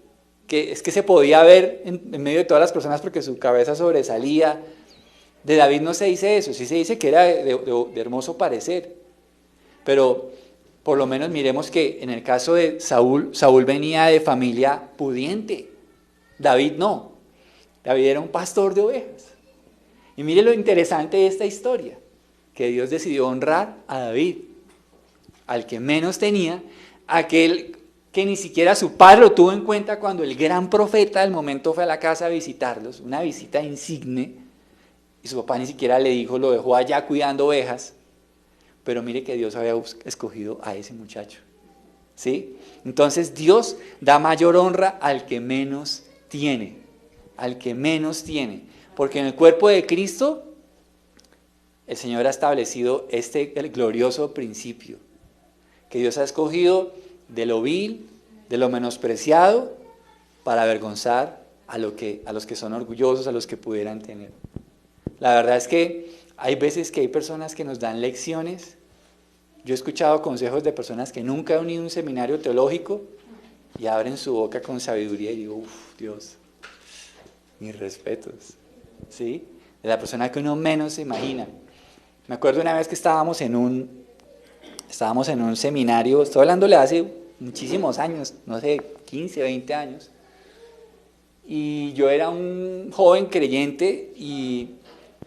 que es que se podía ver en medio de todas las personas porque su cabeza sobresalía. De David no se dice eso, sí se dice que era de hermoso parecer, pero por lo menos miremos que en el caso de Saúl venía de familia pudiente, David no, David era un pastor de ovejas. Y mire lo interesante de esta historia, que Dios decidió honrar a David, al que menos tenía, aquel que ni siquiera su padre lo tuvo en cuenta cuando el gran profeta del momento fue a la casa a visitarlos, una visita insigne, y su papá ni siquiera le dijo, lo dejó allá cuidando ovejas, pero mire que Dios había escogido a ese muchacho, ¿sí? Entonces Dios da mayor honra al que menos tiene, porque en el cuerpo de Cristo el Señor ha establecido el glorioso principio, que Dios ha escogido de lo vil, de lo menospreciado, para avergonzar a los que son orgullosos, a los que pudieran tener. La verdad es que hay veces que hay personas que nos dan lecciones. Yo he escuchado consejos de personas que nunca han ido a un seminario teológico y abren su boca con sabiduría y digo, Dios, mis respetos, ¿sí? De la persona que uno menos se imagina. Me acuerdo una vez que estábamos en un seminario, estoy hablándole hace muchísimos años, no sé, 15, 20 años, y yo era un joven creyente y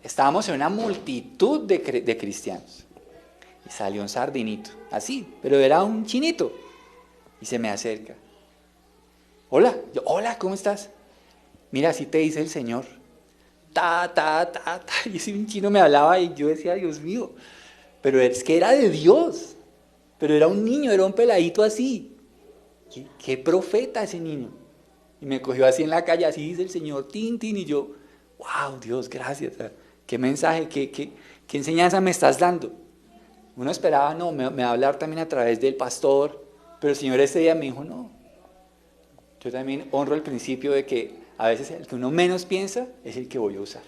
estábamos en una multitud de cristianos. Y salió un sardinito, así, pero era un chinito. Y se me acerca. Hola, hola, ¿cómo estás? Mira, así te dice el Señor. Y ese un chino me hablaba y yo decía, Dios mío, pero es que era de Dios. Pero era un niño, era un peladito así. ¿Qué profeta ese niño? Y me cogió así en la calle, así dice el Señor, tin, y yo, wow, Dios, gracias. ¿Qué mensaje, qué enseñanza me estás dando? Uno esperaba, no, me va a hablar también a través del pastor, pero el Señor ese día me dijo, no. Yo también honro el principio de que a veces el que uno menos piensa es el que voy a usar.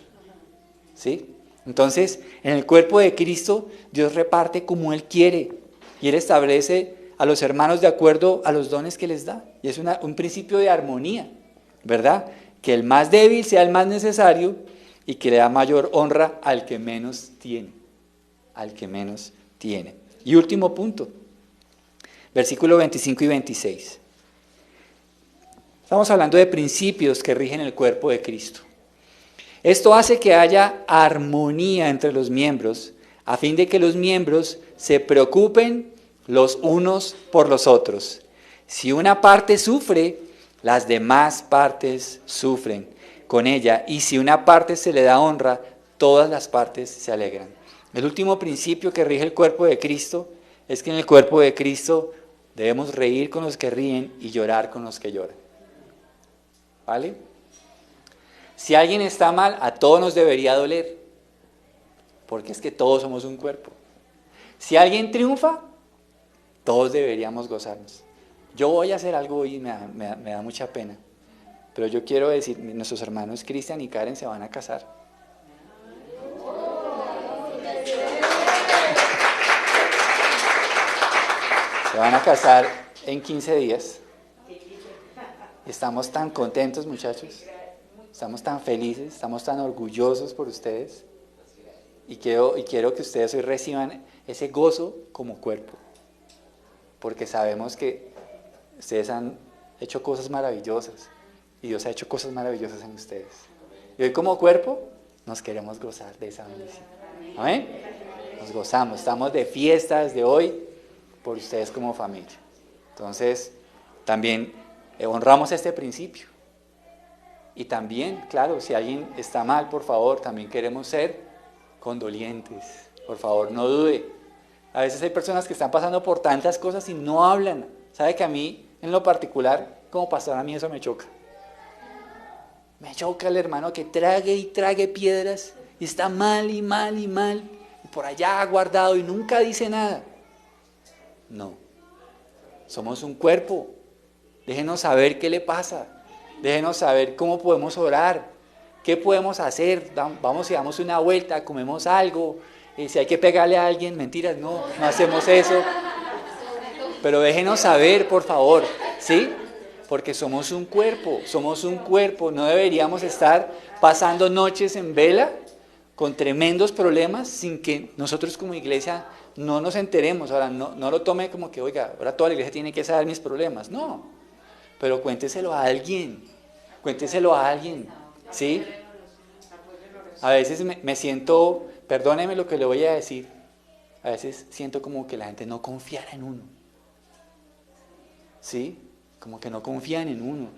¿Sí? Entonces, en el cuerpo de Cristo, Dios reparte como Él quiere y Él establece a los hermanos de acuerdo a los dones que les da. Y es un principio de armonía, ¿verdad? que el más débil sea el más necesario y que le da mayor honra al que menos tiene. Al que menos tiene. Y último punto, versículos 25 y 26. Estamos hablando de principios que rigen el cuerpo de Cristo. Esto hace que haya armonía entre los miembros, a fin de que los miembros se preocupen los unos por los otros. Si una parte sufre, las demás partes sufren con ella, y si una parte se le da honra, todas las partes se alegran. El último principio que rige el cuerpo de Cristo es que en el cuerpo de Cristo debemos reír con los que ríen y llorar con los que lloran. ¿Vale? Si alguien está mal, a todos nos debería doler, porque es que todos somos un cuerpo. Si alguien triunfa, todos deberíamos gozarnos. Yo voy a hacer algo hoy y me da mucha pena, pero yo quiero decir, nuestros hermanos Cristian y Karen se van a casar. Se van a casar en 15 días. Estamos tan contentos, muchachos. Estamos tan felices, estamos tan orgullosos por ustedes. Y quiero que ustedes hoy reciban ese gozo como cuerpo. Porque sabemos que ustedes han hecho cosas maravillosas. Y Dios ha hecho cosas maravillosas en ustedes. Y hoy como cuerpo nos queremos gozar de esa bendición. ¿Amén? Nos gozamos, estamos de fiesta desde hoy por ustedes como familia. Entonces, también honramos este principio. Y también, claro, si alguien está mal, por favor, también queremos ser condolientes. Por favor, no dude. A veces hay personas que están pasando por tantas cosas y no hablan. ¿Sabe que a mí, en lo particular, como pastor, a mí eso me choca? Me choca el hermano que trague y trague piedras y está mal y mal y mal. Y por allá guardado y nunca dice nada. No. Somos un cuerpo. Déjenos saber qué le pasa. Déjenos saber cómo podemos orar. ¿Qué podemos hacer? Vamos y damos una vuelta, comemos algo. Si hay que pegarle a alguien, mentiras, no hacemos eso. Pero déjenos saber, por favor, ¿sí? Porque somos un cuerpo, no deberíamos estar pasando noches en vela con tremendos problemas sin que nosotros como iglesia no nos enteremos. Ahora, no lo tome como que, oiga, ahora toda la iglesia tiene que saber mis problemas. No, pero cuénteselo a alguien, ¿sí? A veces me siento, perdóneme lo que le voy a decir, a veces siento como que la gente no confiara en uno, ¿sí? Como que no confían en uno.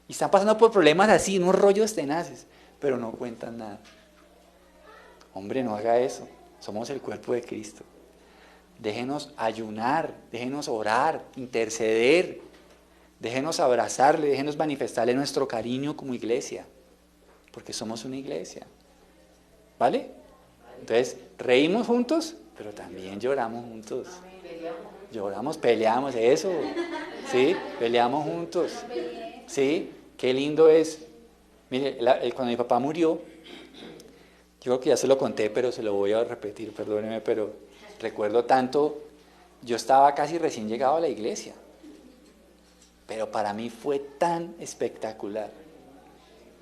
Y están pasando por problemas así, unos rollos tenaces, pero no cuentan nada. Hombre, no haga eso. Somos el cuerpo de Cristo. Déjenos ayunar, déjenos orar, interceder, déjenos abrazarle, déjenos manifestarle nuestro cariño como iglesia, porque somos una iglesia. ¿Vale? Entonces, reímos juntos, pero también lloramos juntos. Lloramos, peleamos, eso. ¿Sí? Peleamos juntos. ¿Sí? Qué lindo es. Mire, cuando mi papá murió, yo creo que ya se lo conté, pero se lo voy a repetir, perdóneme, pero recuerdo tanto, yo estaba casi recién llegado a la iglesia, pero para mí fue tan espectacular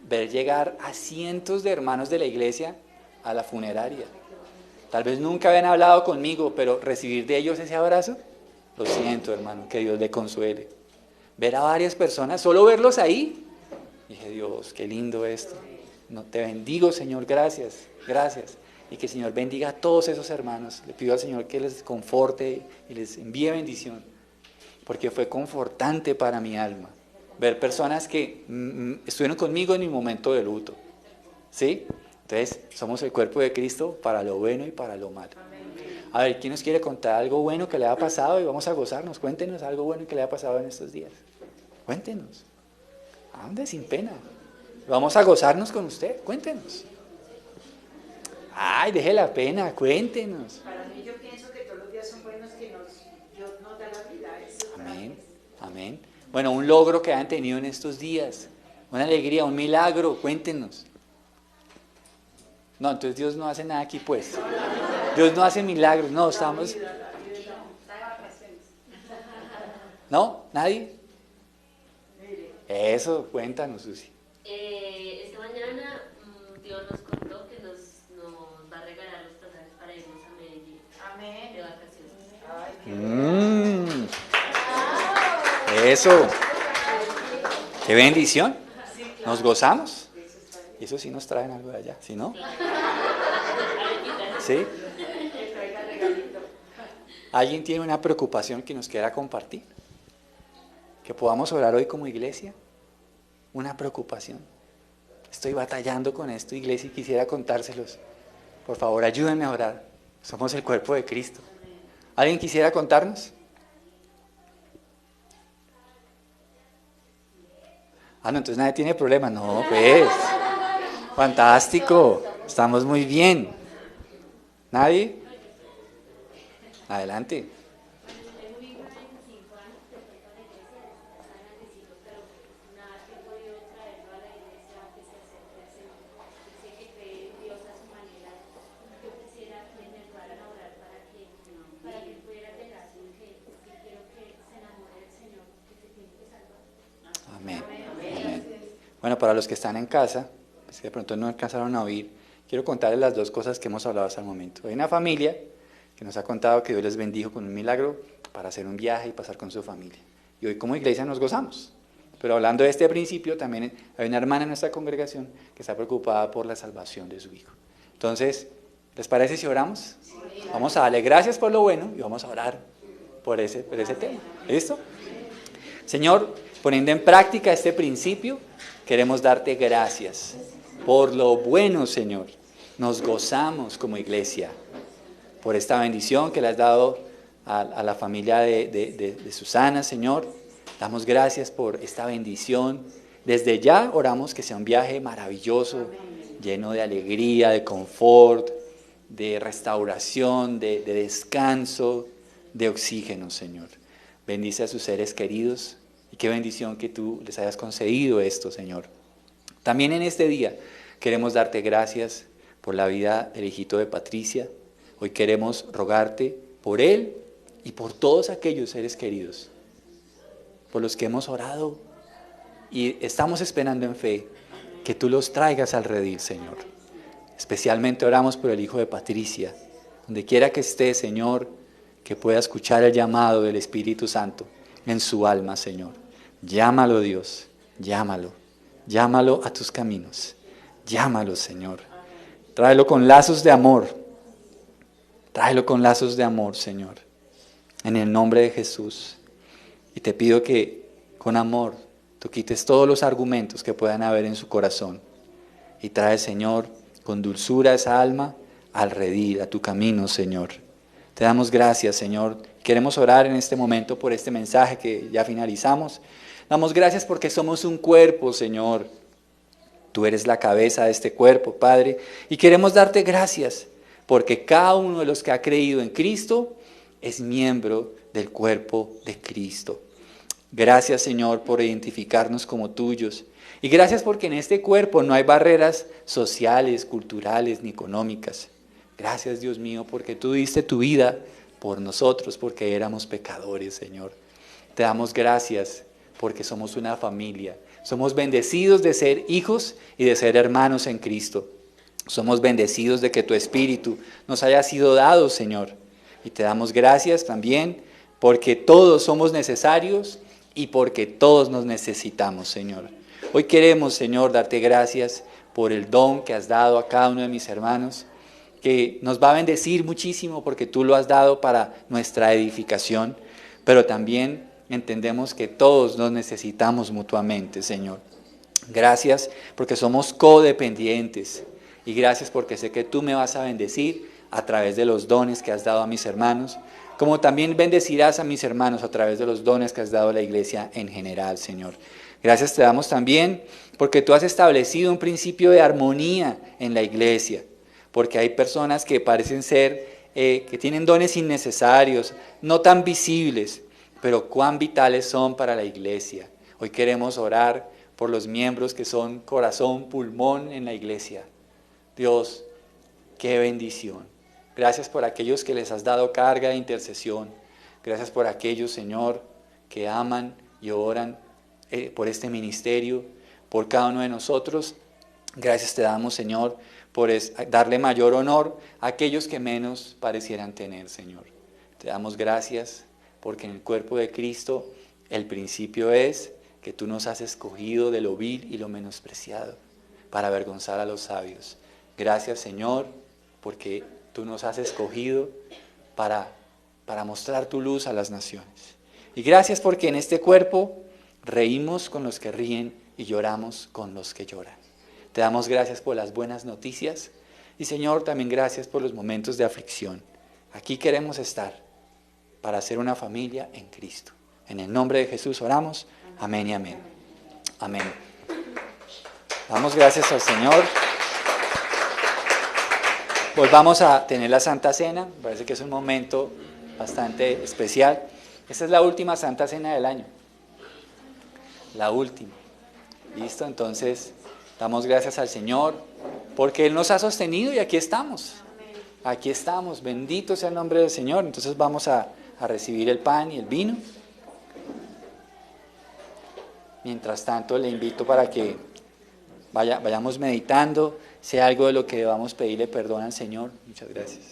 ver llegar a cientos de hermanos de la iglesia a la funeraria. Tal vez nunca habían hablado conmigo, pero recibir de ellos ese abrazo, lo siento, hermano, que Dios le consuele. Ver a varias personas, solo verlos ahí, dije, Dios, qué lindo esto. No, te bendigo, Señor, gracias. Y que el Señor bendiga a todos esos hermanos. Le pido al Señor que les conforte y les envíe bendición, porque fue confortante para mi alma ver personas que estuvieron conmigo en mi momento de luto. ¿Sí? Entonces, somos el cuerpo de Cristo para lo bueno y para lo malo. A ver, ¿quién nos quiere contar algo bueno que le haya pasado? Y vamos a gozarnos. Cuéntenos algo bueno que le haya pasado en estos días. Cuéntenos. Ande sin pena. Vamos a gozarnos con usted. Cuéntenos. Ay, deje la pena. Cuéntenos. Para mí, yo pienso que todos los días son buenos, que Dios nos da la vida. Amén. Amén. Bueno, un logro que han tenido en estos días. Una alegría, un milagro. Cuéntenos. No, entonces Dios no hace nada aquí, pues. Dios no hace milagros. No, estamos... ¿No? ¿Nadie? Eso, cuéntanos, Susi. Esta mañana Dios nos contó que nos va a regalar los pasajes para irnos a Medellín Amén. de vacaciones. Ay, qué Eso, qué bendición. Nos gozamos. Y eso sí nos traen algo de allá, ¿sí no? ¿Sí? que traiga regalito. ¿Alguien tiene una preocupación que nos quiera compartir? ¿Que podamos orar hoy como iglesia? Una preocupación. Estoy batallando con esto, iglesia, y quisiera contárselos. Por favor, ayúdenme a orar. Somos el cuerpo de Cristo. ¿Alguien quisiera contarnos? Ah, no, entonces nadie tiene problema. No, pues. Fantástico. Estamos muy bien. ¿Nadie? Adelante. Tengo mi hija de 25 años, de pronto a la iglesia, está grandecito, pero nada que he podido traerlo a la iglesia que se acerque al Señor. Dice que cree en Dios a su manera. Yo quisiera que me ayudaran a orar para que pudiera llegar, que quiero que se enamore del Señor, que se tiene que salvar. Amén. Amén. Bueno, para los que están en casa, pues que de pronto no alcanzaron a oír, quiero contarles las dos cosas que hemos hablado hasta el momento. Hay una familia que nos ha contado que Dios les bendijo con un milagro para hacer un viaje y pasar con su familia. Y hoy como iglesia nos gozamos. Pero hablando de este principio, también hay una hermana en nuestra congregación que está preocupada por la salvación de su hijo. Entonces, ¿les parece si oramos? Vamos a darle gracias por lo bueno y vamos a orar por ese tema. ¿Listo? Señor, poniendo en práctica este principio, queremos darte gracias por lo bueno, Señor. Nos gozamos como iglesia por esta bendición que le has dado a la familia de Susana, Señor. Damos gracias por esta bendición. Desde ya oramos que sea un viaje maravilloso, lleno de alegría, de confort, de restauración, de descanso, de oxígeno, Señor. Bendice a sus seres queridos y qué bendición que tú les hayas concedido esto, Señor. También en este día queremos darte gracias por la vida del hijito de Patricia. Hoy queremos rogarte por él y por todos aquellos seres queridos, por los que hemos orado y estamos esperando en fe que tú los traigas al redil, Señor. Especialmente oramos por el hijo de Patricia, donde quiera que esté, Señor, que pueda escuchar el llamado del Espíritu Santo en su alma, Señor. Llámalo, Dios, llámalo, llámalo a tus caminos, llámalo, Señor. Tráelo con lazos de amor, tráelo con lazos de amor, Señor, en el nombre de Jesús. Y te pido que con amor tú quites todos los argumentos que puedan haber en su corazón y trae, Señor, con dulzura esa alma al redil, a tu camino, Señor. Te damos gracias, Señor. Queremos orar en este momento por este mensaje que ya finalizamos. Damos gracias porque somos un cuerpo, Señor. Tú eres la cabeza de este cuerpo, Padre. Y queremos darte gracias porque cada uno de los que ha creído en Cristo es miembro del cuerpo de Cristo. Gracias, Señor, por identificarnos como tuyos. Y gracias porque en este cuerpo no hay barreras sociales, culturales ni económicas. Gracias, Dios mío, porque tú diste tu vida por nosotros, porque éramos pecadores, Señor. Te damos gracias porque somos una familia. Somos bendecidos de ser hijos y de ser hermanos en Cristo. Somos bendecidos de que tu Espíritu nos haya sido dado, Señor. Y te damos gracias también porque todos somos necesarios y porque todos nos necesitamos, Señor. Hoy queremos, Señor, darte gracias por el don que has dado a cada uno de mis hermanos, que nos va a bendecir muchísimo porque tú lo has dado para nuestra edificación, pero también entendemos que todos nos necesitamos mutuamente, Señor. Gracias porque somos codependientes y gracias porque sé que tú me vas a bendecir a través de los dones que has dado a mis hermanos, como también bendecirás a mis hermanos a través de los dones que has dado a la iglesia en general, Señor. Gracias te damos también porque tú has establecido un principio de armonía en la iglesia, porque hay personas que parecen ser, que tienen dones innecesarios, no tan visibles, pero cuán vitales son para la iglesia. Hoy queremos orar por los miembros que son corazón, pulmón en la iglesia. Dios, qué bendición. Gracias por aquellos que les has dado carga de intercesión. Gracias por aquellos, Señor, que aman y oran por este ministerio, por cada uno de nosotros. Gracias te damos, Señor, por darle mayor honor a aquellos que menos parecieran tener, Señor. Te damos gracias porque en el cuerpo de Cristo el principio es que tú nos has escogido de lo vil y lo menospreciado para avergonzar a los sabios. Gracias, Señor, porque tú nos has escogido para mostrar tu luz a las naciones. Y gracias porque en este cuerpo reímos con los que ríen y lloramos con los que lloran. Te damos gracias por las buenas noticias y, Señor, también gracias por los momentos de aflicción. Aquí queremos estar para ser una familia en Cristo. En el nombre de Jesús oramos. Amén y amén. Amén. Damos gracias al Señor. Volvamos a tener la Santa Cena. Me parece que es un momento bastante especial. Esta es la última Santa Cena del año. La última. ¿Listo? Entonces, damos gracias al Señor porque Él nos ha sostenido y aquí estamos. Aquí estamos. Bendito sea el nombre del Señor. Entonces vamos a recibir el pan y el vino. Mientras tanto, le invito para que vayamos meditando si hay algo de lo que debamos pedirle perdón al Señor. Muchas gracias.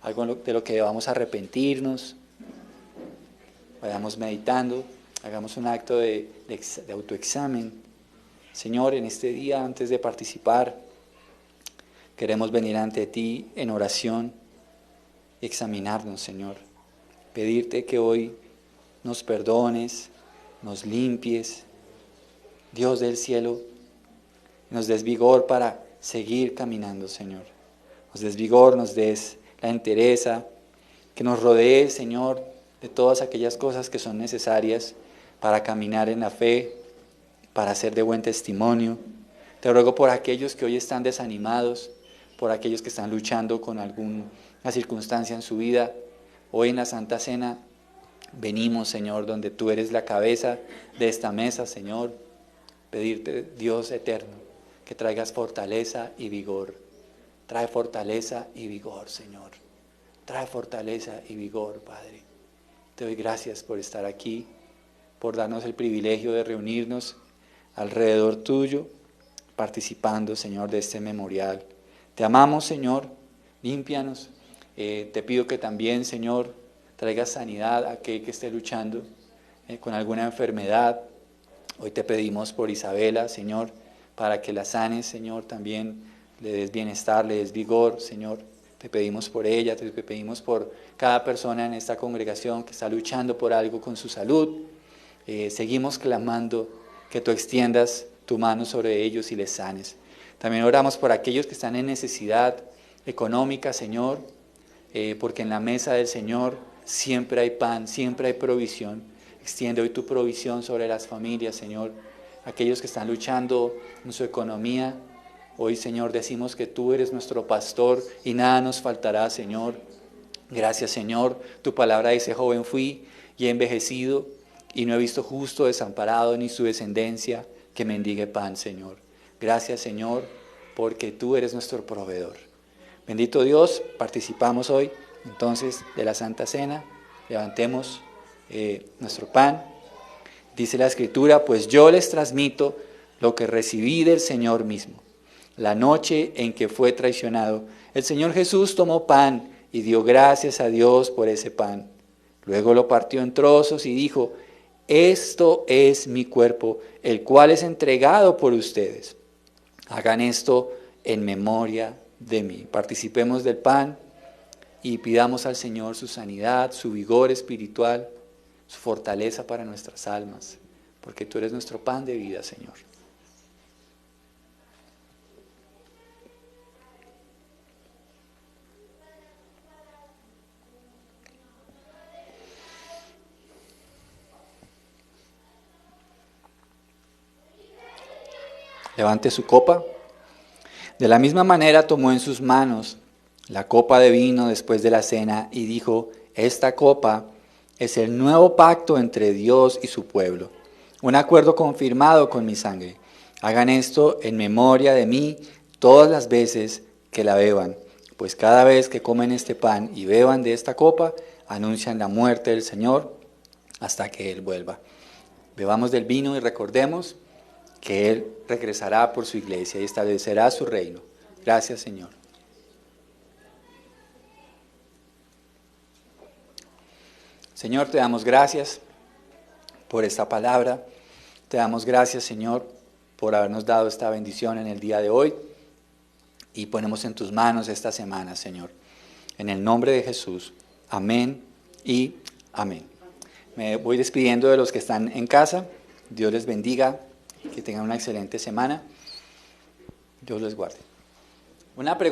Algo de lo que debamos arrepentirnos. Vayamos meditando. Hagamos un acto de autoexamen. Señor, en este día, antes de participar, queremos venir ante ti en oración y examinarnos, Señor. Pedirte que hoy nos perdones, nos limpies, Dios del cielo, nos des vigor para seguir caminando, Señor. Nos des vigor, nos des la entereza, que nos rodee, Señor, de todas aquellas cosas que son necesarias para caminar en la fe, para ser de buen testimonio. Te ruego por aquellos que hoy están desanimados, por aquellos que están luchando con alguna circunstancia en su vida. Hoy en la Santa Cena venimos, Señor, donde tú eres la cabeza de esta mesa, Señor, pedirte, Dios eterno, que traigas fortaleza y vigor. Trae fortaleza y vigor, Señor. Trae fortaleza y vigor, Padre. Te doy gracias por estar aquí, por darnos el privilegio de reunirnos alrededor tuyo, participando, Señor, de este memorial. Te amamos, Señor, límpianos. Te pido que también, Señor, traigas sanidad a aquel que esté luchando con alguna enfermedad. Hoy te pedimos por Isabela, Señor, para que la sanes, Señor, también le des bienestar, le des vigor, Señor. Te pedimos por ella, te pedimos por cada persona en esta congregación que está luchando por algo con su salud. Seguimos clamando que tú extiendas tu mano sobre ellos y les sanes. También oramos por aquellos que están en necesidad económica, Señor, porque en la mesa del Señor siempre hay pan, siempre hay provisión. Extiende hoy tu provisión sobre las familias, Señor. Aquellos que están luchando en su economía, hoy, Señor, decimos que tú eres nuestro pastor y nada nos faltará, Señor. Gracias, Señor. Tu palabra dice, joven fui y he envejecido y no he visto justo desamparado ni su descendencia que mendigue pan, Señor. Gracias, Señor, porque tú eres nuestro proveedor. Bendito Dios, participamos hoy entonces de la Santa Cena. Levantemos nuestro pan. Dice la Escritura, pues yo les transmito lo que recibí del Señor mismo. La noche en que fue traicionado, el Señor Jesús tomó pan y dio gracias a Dios por ese pan. Luego lo partió en trozos y dijo, esto es mi cuerpo, el cual es entregado por ustedes. Hagan esto en memoria de mí. Participemos del pan y pidamos al Señor su sanidad, su vigor espiritual, su fortaleza para nuestras almas, porque tú eres nuestro pan de vida, Señor. Levante su copa. De la misma manera tomó en sus manos la copa de vino después de la cena y dijo, esta copa es el nuevo pacto entre Dios y su pueblo, un acuerdo confirmado con mi sangre. Hagan esto en memoria de mí todas las veces que la beban, pues cada vez que comen este pan y beban de esta copa, anuncian la muerte del Señor hasta que Él vuelva. Bebamos del vino y recordemos que Él regresará por su iglesia y establecerá su reino. Gracias, Señor. Señor, te damos gracias por esta palabra. Te damos gracias, Señor, por habernos dado esta bendición en el día de hoy. Y ponemos en tus manos esta semana, Señor. En el nombre de Jesús. Amén y amén. Me voy despidiendo de los que están en casa. Dios les bendiga. Que tengan una excelente semana. Dios les guarde. Una pregunta.